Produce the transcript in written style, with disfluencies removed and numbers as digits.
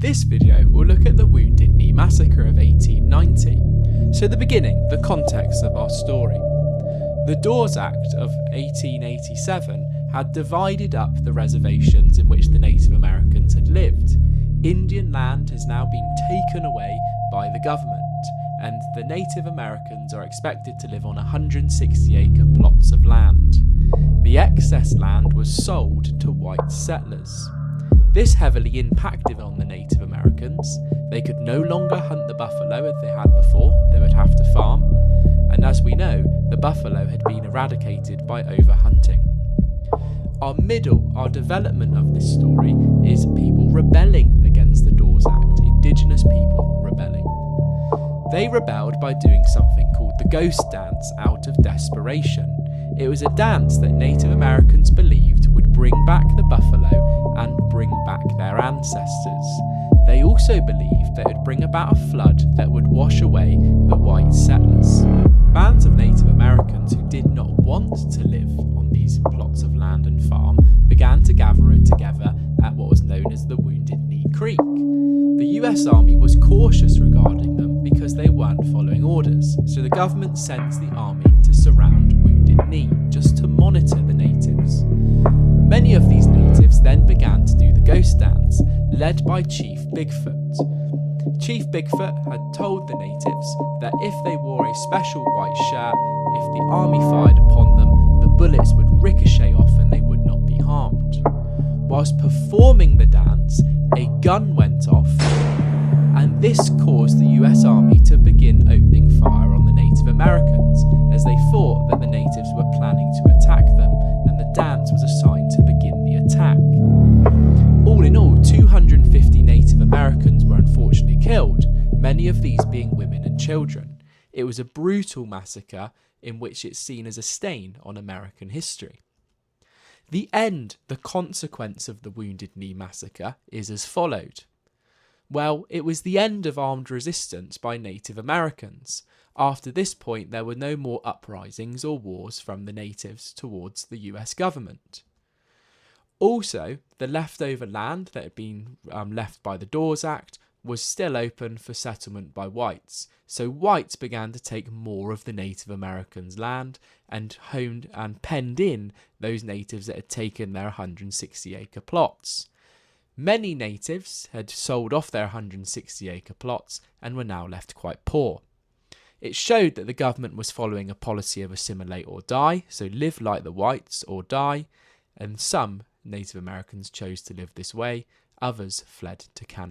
this video, we'll look at the Wounded Knee Massacre of 1890. So the beginning, the context of our story. The Dawes Act of 1887 had divided up the reservations in which the Native Americans had lived. Indian land has now been taken away by the government, and the Native Americans are expected to live on 160-acre plots of land. The excess land was sold to white settlers. This heavily impacted on the Native Americans. They could no longer hunt the buffalo as they had before, they would have to farm, and as we know, the buffalo had been eradicated by overhunting. Our development of this story is people rebelling against the Dawes Act, Indigenous people rebelling. They rebelled by doing something called the ghost dance out of desperation. It was a dance that Native Americans believed would bring back the buffalo and bring back their ancestors. They also believed that it would bring about a flood that would wash away the white settlers. Bands of Native Americans who did not want to live on these plots of land and farm began to gather together at what was known as the Wounded Knee Creek. The US Army was cautious regarding them because they weren't following orders, so the government sent the army to surround Wounded Knee just to monitor the natives. Many of these natives then began to do the ghost dance, led by Chief Bigfoot. Chief Bigfoot had told the natives that if they wore a special white shirt, if the army fired upon them, the bullets would ricochet off and they would not be harmed. Whilst performing the dance, a gun went off, and this caused the US Army to begin opening fire on the Native Americans, as they thought that the natives were planning to attack them, and the dance was assigned to begin the attack. All in all, 250 Native Americans were unfortunately killed, many of these being women and children. It was a brutal massacre in which it's seen as a stain on American history. The consequence of the Wounded Knee Massacre is as followed. Well, it was the end of armed resistance by Native Americans. After this point, there were no more uprisings or wars from the natives towards the US government. Also, the leftover land that had been left by the Dawes Act was still open for settlement by whites, so whites began to take more of the Native Americans' land and honed and penned in those natives that had taken their 160-acre plots. Many natives had sold off their 160-acre plots and were now left quite poor. It showed that the government was following a policy of assimilate or die, so live like the whites or die, and some Native Americans chose to live this way, others fled to Canada.